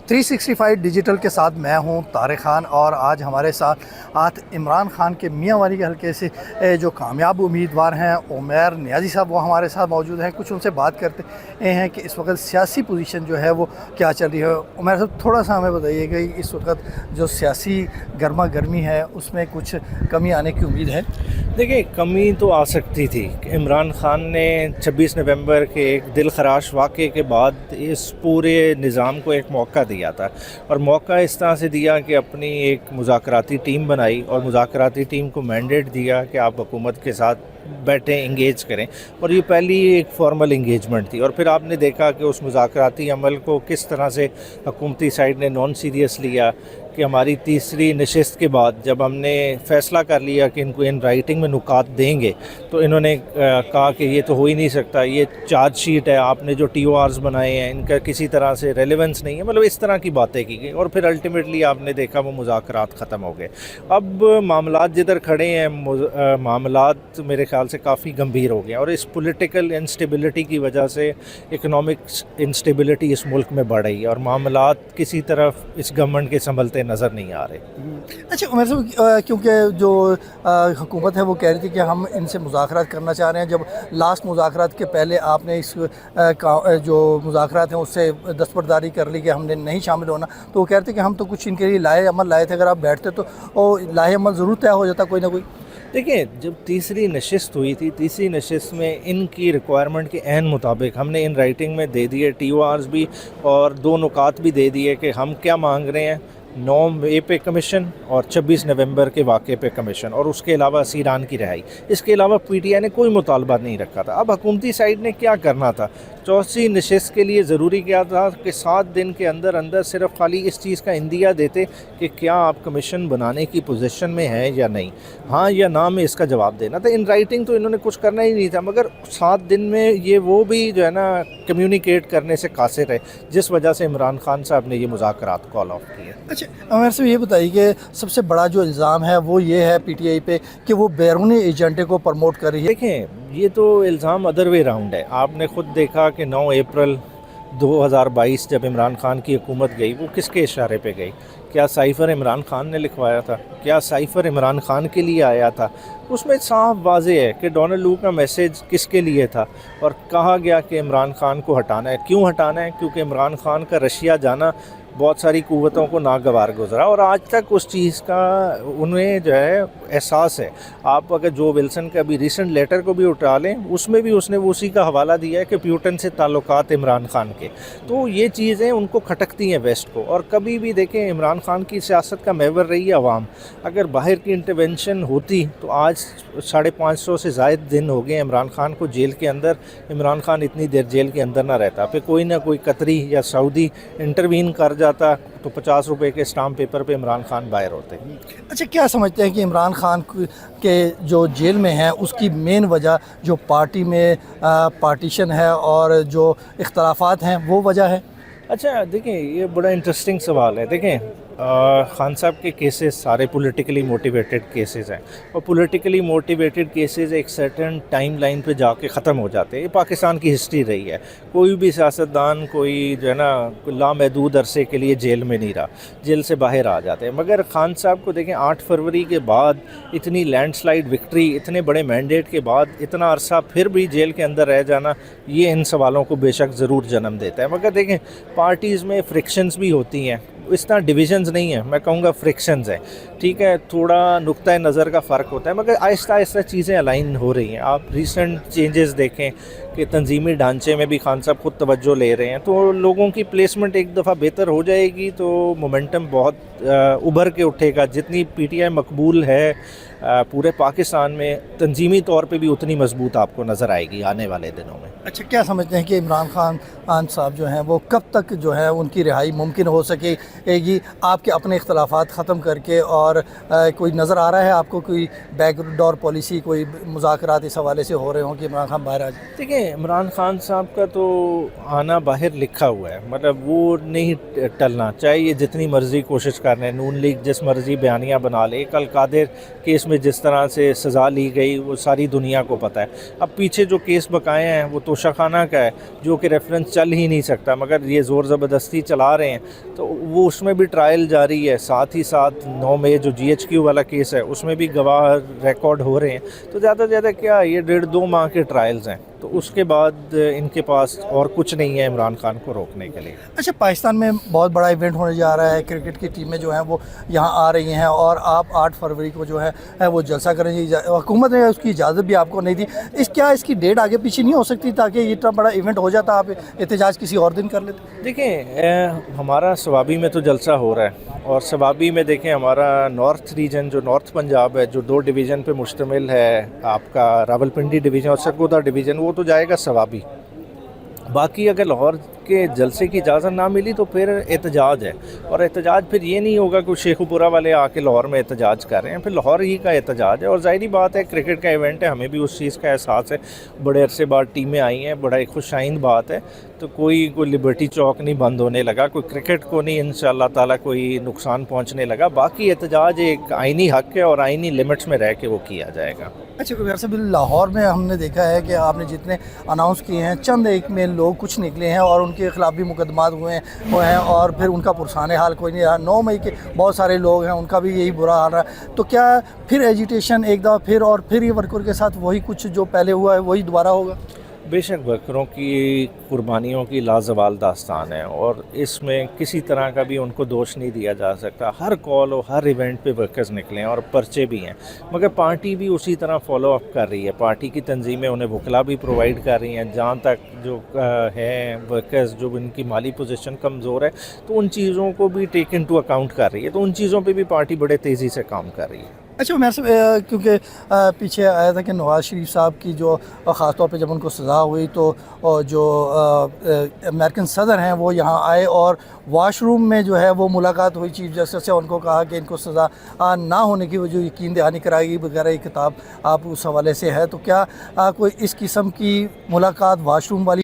365 digital کے ساتھ میں ہوں طارق خان، اور آج ہمارے ساتھ عمران خان کے میاں والی کے حلقے سے جو کامیاب امیدوار ہیں عمیر نیازی صاحب، وہ ہمارے ساتھ موجود ہیں۔ کچھ ان سے بات کرتے ہیں کہ اس وقت سیاسی پوزیشن جو ہے وہ کیا چل رہی ہے۔ عمیر صاحب تھوڑا سا ہمیں بتائیے کہ اس وقت جو سیاسی گرما گرمی ہے اس میں کچھ کمی آنے کی امید ہے؟ دیکھیں، کمی تو آ سکتی تھی کہ عمران خان نے 26 نومبر کے ایک دل خراش واقعے کے بعد اس پورے نظام کو ایک موقع دیا تھا، اور موقع اس طرح سے دیا کہ اپنی ایک مذاکراتی ٹیم بنائی اور مذاکراتی ٹیم کو مینڈیٹ دیا کہ آپ حکومت کے ساتھ بیٹھیں، انگیج کریں، اور یہ پہلی ایک فارمل انگیجمنٹ تھی۔ اور پھر آپ نے دیکھا کہ اس مذاکراتی عمل کو کس طرح سے حکومتی سائڈ نے نان سیریس لیا، کہ ہماری تیسری نشست کے بعد جب ہم نے فیصلہ کر لیا کہ ان کو ان رائٹنگ میں نکات دیں گے، تو انہوں نے کہا کہ یہ تو ہو ہی نہیں سکتا، یہ چارج شیٹ ہے، آپ نے جو ٹی او آرز بنائے ہیں ان کا کسی طرح سے ریلیونس نہیں ہے، مطلب اس طرح کی باتیں کی گئی، اور پھر الٹیمیٹلی آپ نے دیکھا وہ مذاکرات ختم ہو گئے۔ اب معاملات جدھر کھڑے ہیں، معاملات میرے خیال سے کافی گمبھیر ہو گئے، اور اس پولیٹیکل انسٹیبلٹی کی وجہ سے اکنامک انسٹیبلٹی اس ملک میں بڑھ رہی ہے، اور معاملات کسی طرف اس گورنمنٹ کے سنبھلتے نظر نہیں آ رہے۔ اچھا عمر صاحب، کیونکہ جو حکومت ہے وہ کہہ رہی تھی کہ ہم ان سے مذاکرات کرنا چاہ رہے ہیں، جب لاسٹ مذاکرات کے پہلے آپ نے اس جو مذاکرات ہیں اس سے دستبرداری کر لی کہ ہم نے نہیں شامل ہونا، تو وہ کہہ رہے تھے کہ ہم تو کچھ ان کے لیے لائے عمل لائے تھے، اگر آپ بیٹھتے تو وہ لائے عمل ضرور طے ہو جاتا کوئی نہ کوئی۔ دیکھیں، جب تیسری نشست ہوئی تھی، تیسری نشست میں ان کی ریکوائرمنٹ کے عین مطابق ہم نے ان رائٹنگ میں دے دیے ٹی او آرز بھی، اور 2 نکات بھی دے دیے کہ ہم کیا مانگ رہے ہیں، 9 مئی پہ کمیشن اور 26 نومبر کے واقعے پہ کمیشن، اور اس کے علاوہ اسیران کی رہائی۔ اس کے علاوہ پی ٹی آئی نے کوئی مطالبہ نہیں رکھا تھا۔ اب حکومتی سائڈ نے کیا کرنا تھا؟ چوتھی نشست کے لیے ضروری کیا تھا کہ 7 دن کے اندر اندر صرف خالی اس چیز کا عندیہ دیتے کہ کیا آپ کمیشن بنانے کی پوزیشن میں ہیں یا نہیں، ہاں یا نہ میں اس کا جواب دینا تھا۔ ان رائٹنگ تو انہوں نے کچھ کرنا ہی نہیں تھا، مگر 7 دن میں یہ وہ بھی جو ہے نا کمیونیکیٹ کرنے سے قاصر ہے، جس وجہ سے عمران خان صاحب نے یہ مذاکرات کال آف کیے۔ اچھا عمر صاحب، یہ بتائیے کہ سب سے بڑا جو الزام ہے وہ یہ ہے پی ٹی آئی پہ کہ وہ بیرونی ایجنڈے کو پروموٹ کر رہی ہے۔ دیکھیں، یہ تو الزام ادر وے راؤنڈ ہے۔ آپ نے خود دیکھا کہ 9 اپریل 2022 جب عمران خان کی حکومت گئی، وہ کس کے اشارے پہ گئی؟ کیا سائفر عمران خان نے لکھوایا تھا؟ کیا سائفر عمران خان کے لیے آیا تھا؟ اس میں صاف واضح ہے کہ ڈونلڈ لو کا میسیج کس کے لیے تھا، اور کہا گیا کہ عمران خان کو ہٹانا ہے۔ کیوں ہٹانا ہے؟ کیونکہ عمران خان کا رشیا جانا بہت ساری قوتوں کو ناگوار گزرا، اور آج تک اس چیز کا انہیں جو ہے احساس ہے۔ آپ اگر جو ولسن کا ابھی ریسنٹ لیٹر کو بھی اٹھا لیں، اس میں بھی اس نے اسی کا حوالہ دیا ہے کہ پیوٹن سے تعلقات عمران خان کے، تو یہ چیزیں ان کو کھٹکتی ہیں ویسٹ کو۔ اور کبھی بھی دیکھیں، عمران خان کی سیاست کا محور رہی ہے عوام۔ اگر باہر کی انٹرونشن ہوتی تو آج 550 سے زائد دن ہو گئے عمران خان کو جیل کے اندر، عمران خان اتنی دیر جیل کے اندر نہ رہتا، پھر کوئی نہ کوئی قطری یا سعودی انٹروین کر جاتا تو 50 روپے کے اسٹامپ پیپر پہ عمران خان باہر ہوتے۔ اچھا، کیا سمجھتے ہیں کہ عمران خان کے جو جیل میں ہیں اس کی مین وجہ جو پارٹی میں پارٹیشن ہے اور جو اختلافات ہیں وہ وجہ ہے؟ اچھا دیکھیں، یہ بڑا انٹرسٹنگ سوال ہے۔ دیکھیں، خان صاحب کے کیسز سارے پولیٹیکلی موٹیویٹڈ کیسز ہیں، اور پولیٹیکلی موٹیویٹڈ کیسز ایک سرٹن ٹائم لائن پہ جا کے ختم ہو جاتے ہیں۔ یہ پاکستان کی ہسٹری رہی ہے۔ کوئی بھی سیاستدان کوئی جو ہے نا لامحدود عرصے کے لیے جیل میں نہیں رہا، جیل سے باہر آ جاتے ہیں۔ مگر خان صاحب کو دیکھیں، 8 فروری کے بعد اتنی لینڈ سلائڈ وکٹری، اتنے بڑے مینڈیٹ کے بعد اتنا عرصہ پھر بھی جیل کے اندر رہ جانا، یہ ان سوالوں کو بے شک ضرور جنم دیتا ہے۔ مگر دیکھیں، پارٹیز میں فرکشنز بھی ہوتی ہیں، اس طرح ڈویژنز نہیں ہیں، میں کہوں گا فرکشنز ہیں، ٹھیک ہے، تھوڑا نقطہ نظر کا فرق ہوتا ہے، مگر آہستہ آہستہ چیزیں الائن ہو رہی ہیں۔ آپ ریسنٹ چینجز دیکھیں کہ تنظیمی ڈھانچے میں بھی خان صاحب خود توجہ لے رہے ہیں، تو لوگوں کی پلیسمنٹ ایک دفعہ بہتر ہو جائے گی تو مومنٹم بہت ابھر کے اٹھے گا۔ جتنی پی ٹی آئی مقبول ہے پورے پاکستان میں، تنظیمی طور پہ بھی اتنی مضبوط آپ کو نظر آئے گی آنے والے دنوں میں۔ اچھا، کیا سمجھتے ہیں کہ عمران خان صاحب جو ہیں وہ کب تک جو ہے ان کی رہائی ممکن ہو سکے گی، آپ کے اپنے اختلافات ختم کر کے؟ اور کوئی نظر آ رہا ہے آپ کو کوئی بیک ڈور پالیسی، کوئی مذاکرات اس حوالے سے ہو رہے ہوں کہ عمران خان باہر آ جائے؟ دیکھیں، عمران خان صاحب کا تو آنا باہر لکھا ہوا ہے، مطلب وہ نہیں ٹلنا، چاہے یہ جتنی مرضی کوشش کر رہے ہیں، نون لیگ جس مرضی بیانیہ بنا لے۔ کل قادر کیس میں جس طرح سے سزا لی گئی وہ ساری دنیا کو پتہ ہے۔ اب پیچھے جو کیس بقائے ہیں وہ تو توشہ خانہ کا ہے جو کہ ریفرنس چل ہی نہیں سکتا مگر یہ زور زبردستی چلا رہے ہیں، تو وہ اس میں بھی ٹرائل جاری ہے. ساتھ ہی ساتھ 9 مئی جو GHQ والا کیس ہے اس میں بھی گواہ ریکارڈ ہو رہے ہیں. تو زیادہ سے زیادہ کیا یہ 1.5-2 ماہ کے ٹرائلز ہیں، تو اس کے بعد ان کے پاس اور کچھ نہیں ہے عمران خان کو روکنے کے لیے. اچھا، پاکستان میں بہت بڑا ایونٹ ہونے جا رہا ہے، کرکٹ کی ٹیمیں جو ہیں وہ یہاں آ رہی ہیں اور آپ 8 فروری کو جو ہے وہ جلسہ کریں گے. حکومت نے اس کی اجازت بھی آپ کو نہیں دی. اس کی ڈیٹ آگے پیچھے نہیں ہو سکتی تاکہ یہ اتنا بڑا ایونٹ ہو جاتا، آپ احتجاج کسی اور دن کر لیتے؟ دیکھیں ہمارا سوابی میں تو جلسہ ہو رہا ہے، اور سوابی میں دیکھیں ہمارا نارتھ ریجن جو نارتھ پنجاب ہے جو 2 ڈویژن پہ مشتمل ہے، آپ کا راولپنڈی ڈویژن اور سرگودا ڈویژن، وہ تو جائے گا سوابی. باقی اگر لاہور کے جلسے کی اجازت نہ ملی تو پھر احتجاج ہے، اور احتجاج پھر یہ نہیں ہوگا کہ شیخو پورہ والے آ کے لاہور میں احتجاج کر رہے ہیں، پھر لاہور ہی کا احتجاج ہے. اور ظاہری بات ہے کرکٹ کا ایونٹ ہے، ہمیں بھی اس چیز کا احساس ہے. بڑے عرصے بعد ٹیمیں آئی ہیں، بڑا ایک خوش آئند بات ہے. تو کوئی لبرٹی چوک نہیں بند ہونے لگا، کوئی کرکٹ کو نہیں انشاءاللہ تعالیٰ کوئی نقصان پہنچنے لگا. باقی احتجاج ایک آئینی حق ہے اور آئینی لیمٹس میں رہ کے وہ کیا جائے گا. اچھا، ویسے بھی لاہور میں ہم نے دیکھا ہے کہ آپ نے جتنے اناؤنس کیے ہیں چند ایک میں لوگ کچھ نکلے ہیں اور ان کے خلاف بھی مقدمات ہوئے ہیں اور پھر ان کا پرسان حال کوئی نہیں رہا. 9 مئی کے بہت سارے لوگ ہیں، ان کا بھی یہی برا حال رہا. تو کیا پھر ایجیٹیشن ایک دفعہ اور یہ ورکر کے ساتھ وہی کچھ جو پہلے ہوا ہے وہی دوبارہ ہوگا؟ بے شک ورکروں کی قربانیوں کی لازوال داستان ہے، اور اس میں کسی طرح کا بھی ان کو دوش نہیں دیا جا سکتا. ہر کال اور ہر ایونٹ پہ ورکرز نکلے ہیں اور پرچے بھی ہیں، مگر پارٹی بھی اسی طرح فالو اپ کر رہی ہے. پارٹی کی تنظیمیں انہیں وکلا بھی پرووائڈ کر رہی ہیں. جہاں تک جو ہے ورکرز جو ان کی مالی پوزیشن کمزور ہے تو ان چیزوں کو بھی ٹیک ان ٹو اکاؤنٹ کر رہی ہے. تو ان چیزوں پہ بھی پارٹی بڑے تیزی سے کام کر رہی ہے. اچھا، میرے سے کیونکہ پیچھے آیا تھا کہ نواز شریف صاحب کی جو خاص طور پہ جب ان کو سزا ہوئی تو جو امریکن صدر ہیں وہ یہاں آئے اور واش روم میں جو ہے وہ ملاقات ہوئی چیف جسٹس سے. ان کو کہا کہ ان کو سزا نہ ہونے کی جو یقین دہانی کرائے گی وغیرہ، یہ کتاب آپ اس حوالے سے ہے. تو کیا کوئی اس قسم کی ملاقات واش روم والی